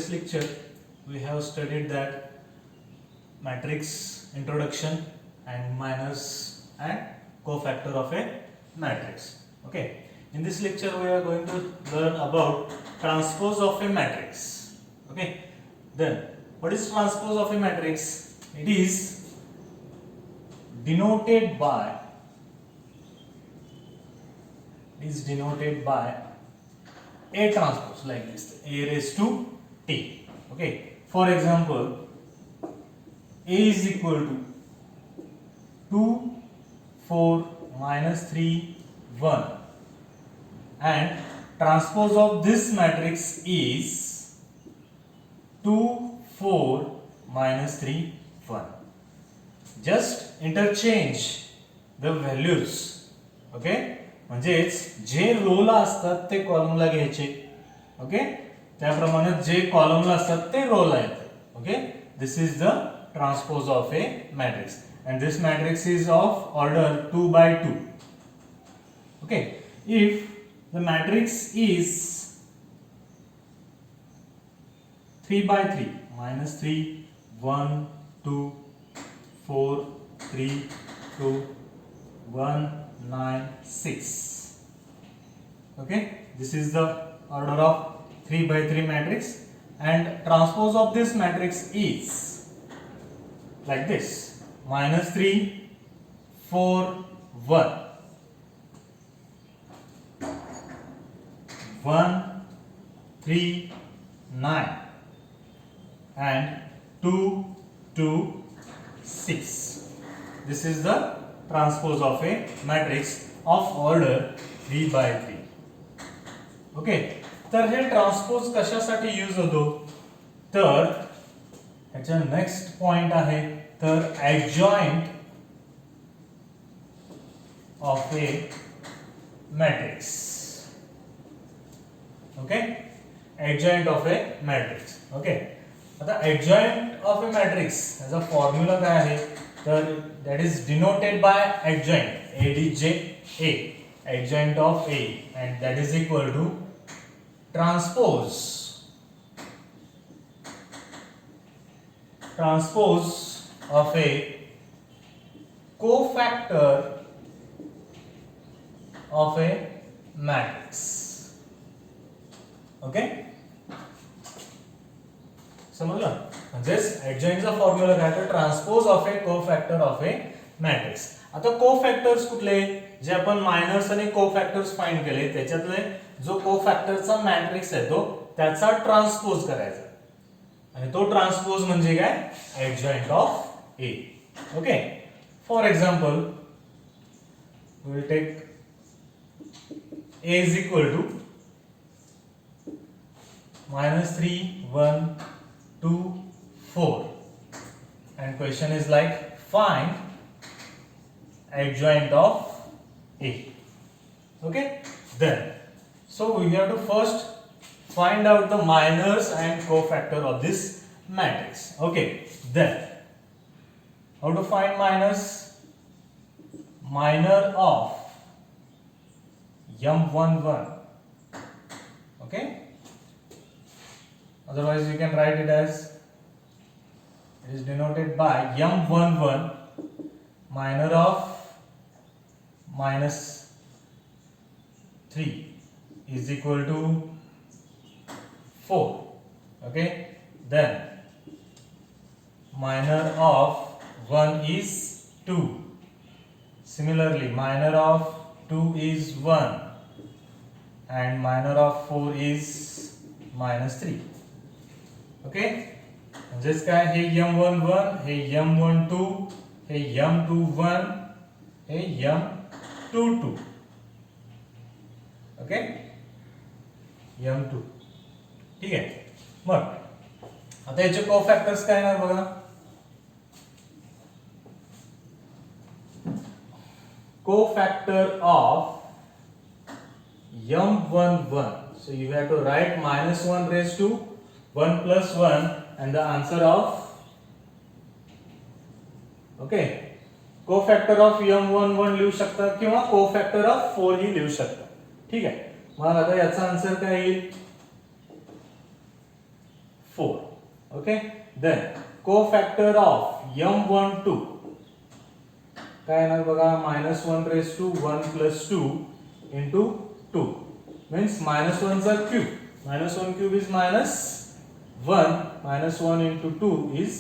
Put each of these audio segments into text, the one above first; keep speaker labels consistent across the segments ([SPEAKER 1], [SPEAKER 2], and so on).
[SPEAKER 1] previous lecture we have studied that matrix introduction and minors and cofactor of a matrix. Okay, in this lecture we are going to learn about transpose of a matrix. Okay, then what is transpose of a matrix? It is denoted by A transpose, like this, A raised to T. Okay, for example, A is equal to 2, 4, minus 3, 1, and transpose of this matrix is 2, 4, minus 3, 1. Just interchange the values. Okay, म्हणजेच जे रोला असतात ते कॉलमला घ्यायचे. Okay, त्याप्रमाणे जे कॉलमला असतात ते रोला येतात. Okay, this is the transpose of A matrix and this matrix is of order 2 by 2. Okay, if the matrix is 3 by 3, minus 3, 1, 2, 4, 3, 2, 1, 9, 6. Okay, this is the order of 3 by 3 matrix, and transpose of this matrix is like this: minus 3, 4, 1, 1, 3, 9, and 2, 2, 6. This is the transpose of a matrix of order 3 by 3. Okay, तर हे transpose कशासाठी use होतो? तर ह्याचा next point आहे तर adjoint of a matrix. Okay, adjoint of a matrix. Okay, आता adjoint of a matrix याचा formula काय आहे? तर that is denoted by adjoint, ADJ, adjoint of A, and that is equal to transpose of a cofactor of a matrix. Okay, समजलं? म्हणजेच adjointचा formula काय? तर transpose of A cofactor of A matrix. आता cofactors कुठले? जे आपण minors आणि कोफॅक्टर्स find केले त्याच्यातले जो कोफॅक्टरचा मॅट्रिक्स आहे तो त्याचा ट्रान्सपोज करायचा, आणि तो ट्रान्सपोज म्हणजे काय? adjoint of A. Okay, for example, we will take A is equal to minus 3, 1, 2, 4, and question is like find adjoint of A. Okay, then so we have to first find out the minors and cofactor of this matrix. Okay, then how to find minors? Minor of M11. Okay, otherwise you can write it as, it is denoted by M11 minor of minus 3 is equal to 4. Okay, then minor of 1 is 2. Similarly, minor of 2 is 1, and minor of 4 is minus 3. Okay, म्हणजेच काय? हे M11, हे M12, हे M21, हे M22. Okay, M2. ठीक आहे. मग आता याचे कोफॅक्टर्स काय येणार बघा. कोफॅक्टर of M11. So you have to write minus 1 raised to 1 plus 1 and the answer of, okay, cofactor of M11 लिहू शकता किंवा कोफॅक्टर ऑफ 4 ही लिहू शकता. ठीक आहे. मग आता याचा आन्सर काय येईल? 4. Okay, then cofactor of m12 काय येणार बघा -1 raised to 1 plus 2 into 2 means -1 चा cube. -1 cube is -1. -1 into 2 is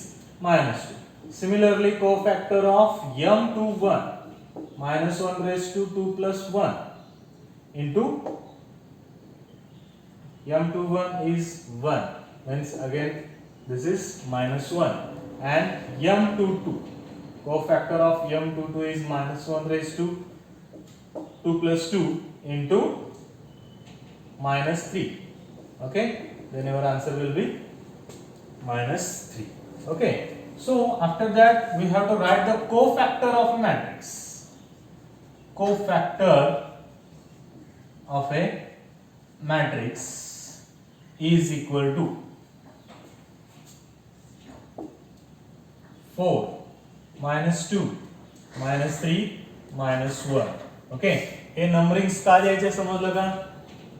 [SPEAKER 1] -2. Similarly, cofactor of m21 -1 raised to 2 plus 1 into m21 is 1 means again this is -1, and m22 cofactor of m22 is -1 raised to 2 plus 2 into -3. Okay, then your answer will be -3. Okay, so after that we have to write the cofactor of a matrix. Cofactor of a matrix is equal to 4 -2 -3 -1. Okay, hey numberings का द्यायचे समजलं का?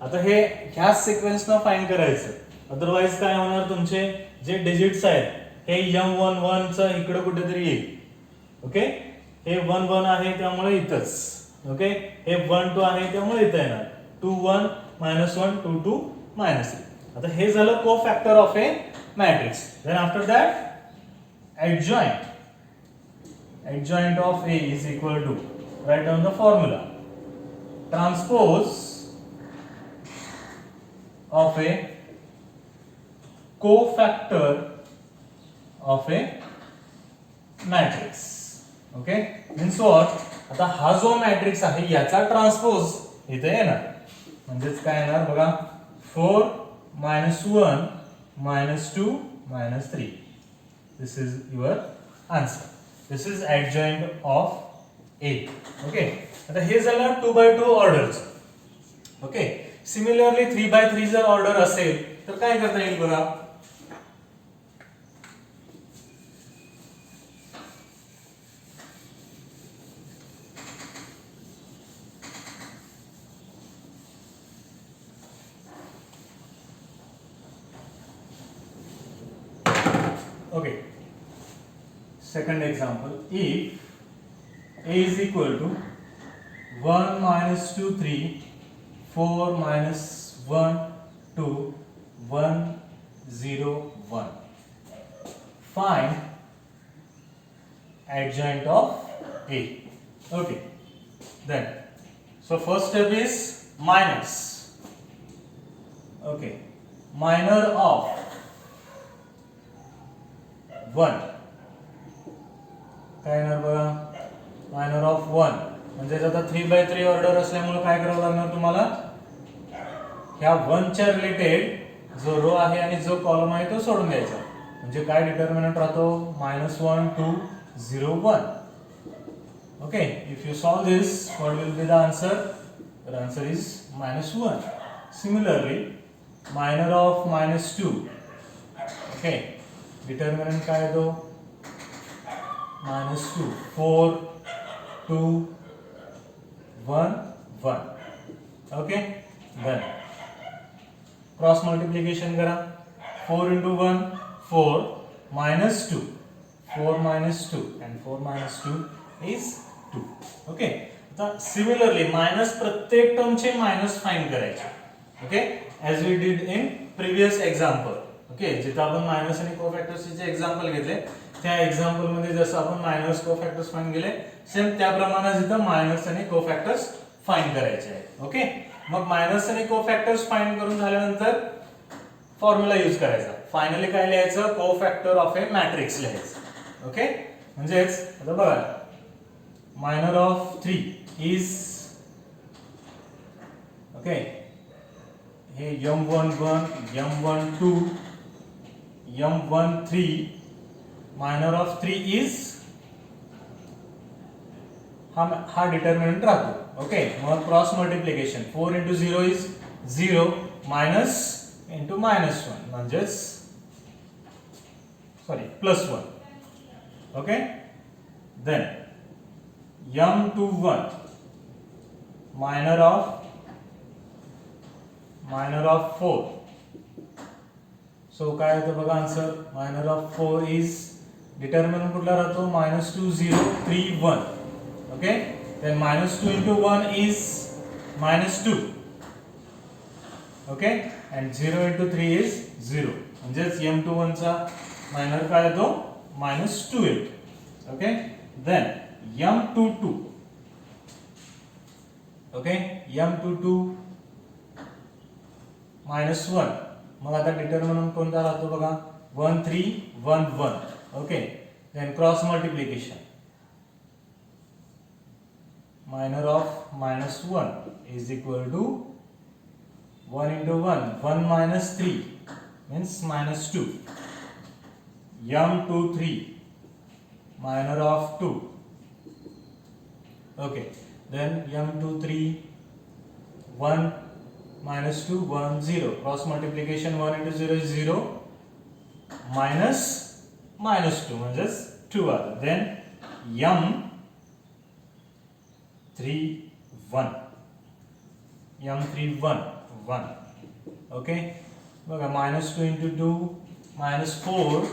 [SPEAKER 1] आता हे ह्याच सिक्वेन्सनं find करायचं, otherwise काय होणार तुमचे जे डिजिट्स आहेत हे m11 चा इकडे कुठेतरी येईल. ओके, हे 1 1 आहे त्यामुळे इथंच. ओके, हे 1 2 आहे त्यामुळे इथं येणार 2 1 -1 2 2 -3. आता हे झालं cofactor of A matrix. Then after that adjoint of A is equal to, write down the formula, transpose of a cofactor of a matrix. Okay, means what? आता हा जो मॅट्रिक्स आहे याचा ट्रान्सपोज इथे येणार, म्हणजेच काय येणार बघा 4 -1 -2 -3. This is your answer. This is adjoint of A. Okay, आता हे झालं 2 by 2 ऑर्डरच. ओके, सिमिलरली 3 by 3 जर ऑर्डर असेल तर काय करता येईल बघा. Okay, second example, if A is equal to 1 -2 3 4 -1 2 1 0 1, find adjoint of A. Okay, then so first step is minus. Okay, minor of 1 काय येणार बघा मायनर ऑफ 1, म्हणजे आता 3 by 3 ऑर्डर असल्यामुळे काय करावं लागणार तुम्हाला, ह्या 1 च्या रिलेटेड जो रो आहे आणि जो कॉलम आहे तो सोडून द्यायचा. म्हणजे काय डिटर्मिनंट राहतो -1 2 0 1. Okay, if you solve this what will be the answer? The answer is -1. Similarly minor of -2, okay, determinant काय दो -2 4 2 1 1. ओके, देन क्रॉस मल्टिप्लिकेशन करा. 4 into 1 4 -2 4 -2 and 4 -2 is 2. ओके, आता सिमिलरली मायनस प्रत्येक टर्मचे मायनस फाइंड करायचे. Okay, as we did in previous example. Okay, जिथं आपण minus आणि कोफॅक्टर्सचे एक्झाम्पल घेतले त्या एक्झाम्पल मध्ये जसं आपण मायनस कोफॅक्टर्स फाइंड केले सेम त्याप्रमाणे जिथं मायनस आणि कोफॅक्टर्स फाइंड करायचे आहेत. ओके, मग मायनस आणि कोफॅक्टर्स फाइंड करून झाल्यानंतर फॉर्म्युला यूज करायचा. फायनली काय लिहायचं? कोफॅक्टर ऑफ ए मॅट्रिक्स लिहायचं. ओके, म्हणजेच आता बघा मायनर ऑफ 3 इज, ओके, हे m11 m12 m13, minor of 3 is हा डिटर्मिनंट राहतो. ओके, मग cross multiplication 4 into 0 is 0 minus into -1 म्हणजेच sorry +1. Okay, then m21 minor of 4, so काय होतं बघा answer. Minor of 4 is determinant कुठला राहतो -2 0 3 1. Okay, then -2 into 1 is -2. Okay, and 0 into 3 is 0. म्हणजेच m21 चा मायनर काय येतो -2 येतो. Okay, then m22. Okay, m22 -1. मग आता डिटर्मिनंट कोणता राहतो बघा 1 3 1 1. Okay, then cross multiplication. Minor of -1 is equal to 1 into 1. 1 minus 3 means -2. m23 minor of 2. Okay, then m23 1 minus 2 1 0. Cross multiplication 1 into 0 is 0 minus -2 म्हणजेच 2 आलं. Then m31 m31 1. Okay, बघा -2 into 2 -4.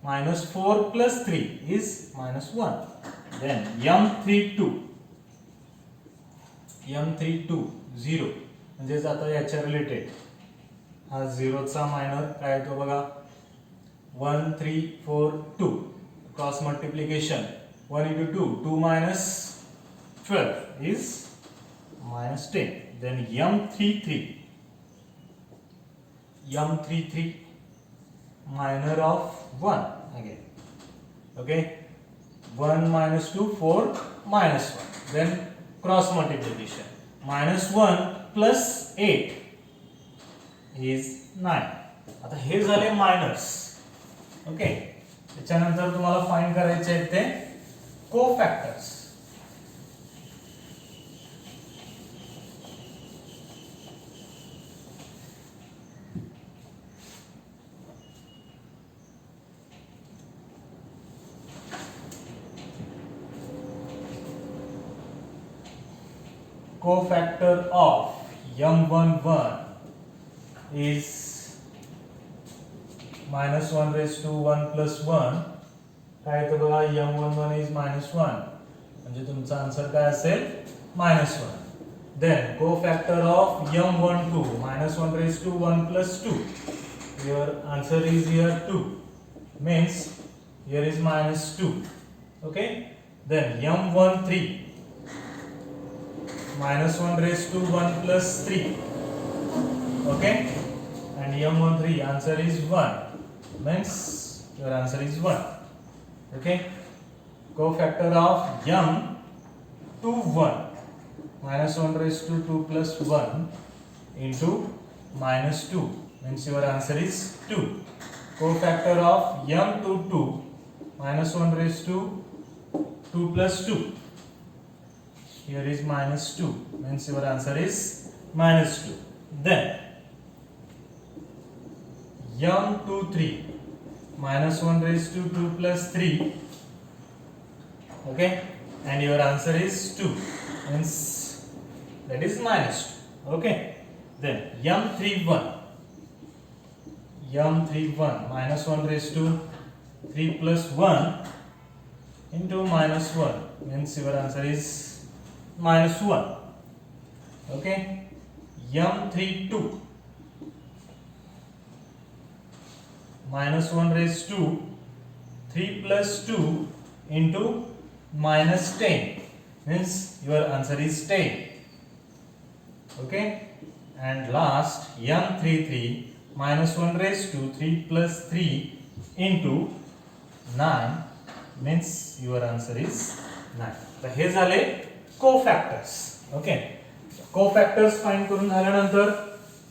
[SPEAKER 1] -4 plus 3 is -1. Then m32 0 म्हणजेच आता याच्या related हा 0 चा minor काय येतो बघा 1 3 4 2. Cross multiplication 1 into 2 2 minus 12 is -10. Then m33 minor of 1 again. Okay, 1 minus 2 4 minus 1. Then cross multiplication -1 plus 8 is 9. आता हे झाले मायनर्स. ओके, त्याच्यानंतर तुम्हाला फाइंड करायचे आहेत ते कोफॅक्टर्स. Cofactor of m11 is -1 raised to 1 plus 1. काय येतं बघा m11 is -1 म्हणजे तुमचा आन्सर काय असेल -1. Then cofactor of m12 -1 raised to 1 plus 2. Your answer is here 2 means here is -2. Okay, then m13 -1 raised to 1 plus 3. Okay, and m13 answer is 1 means your answer is 1. Okay, cofactor of m21 -1 raised to 2 plus 1 into -2 means your answer is 2. Cofactor of m22 -1 raised to 2 plus 2. Here is -2 means your answer is -2. Then m23 -1 raised to 2 plus 3. Okay, and your answer is 2 means that is -2. Okay, then m31 -1 raised to 3 plus 1 into -1 means your answer is -1. Okay, m32 -1 raised to 3 plus 2 into -10 means your answer is 10. Okay, and last m33 -1 raised to 3 plus 3 into 9 means your answer is 9. तर हे झाले कोफॅक्टर्स. Okay, कोफॅक्टर्स find करून झाल्यानंतर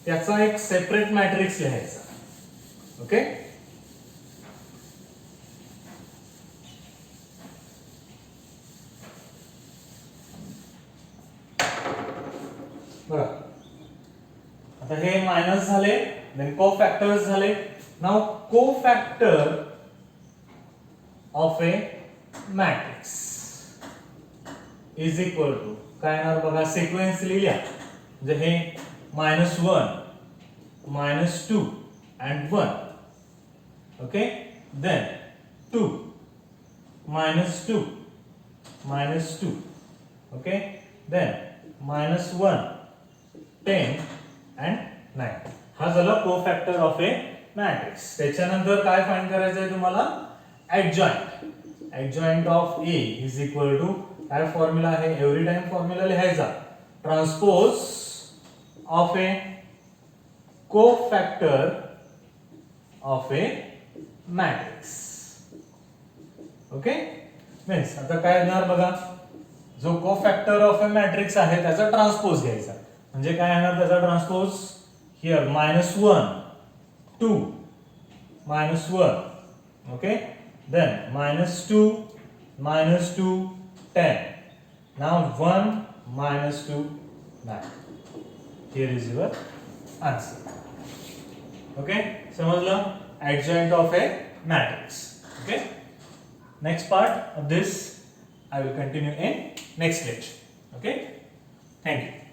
[SPEAKER 1] त्याचा एक separate matrix लिहायचा. Okay, बघा आता हे minus झाले, देन कोफॅक्टर्स झाले. Now cofactor of A matrix is equal to काय येणार बघा सिक्वेन्स लिहिल्या म्हणजे हे -1 -2 and 1. Okay, then 2 minus 2 minus 2. Okay, then minus 1 10 and 9. हा झाला कोफॅक्टर ऑफ ए मॅट्रिक्स. त्याच्यानंतर काय फाइंड करायचं आहे तुम्हाला? Adjoint. Adjoint of A is equal to काय फॉर्म्युला आहे? एव्हरी टाइम फॉर्म्युला लिहायचा. Transpose of A cofactor of A matrix. Okay, means आता काय येणार बघा, जो कोफॅक्टर ऑफ ए मॅट्रिक्स आहे त्याचा ट्रान्सपोज घ्यायचा. म्हणजे काय येणार त्याचा transpose? Here -1 2 -1. Okay, then -2 -2 10. Now 1 -2 9. Here is your answer. Okay, समजलं? Adjoint of a matrix. Okay, next part of this I will continue in next lecture. Okay, thank you.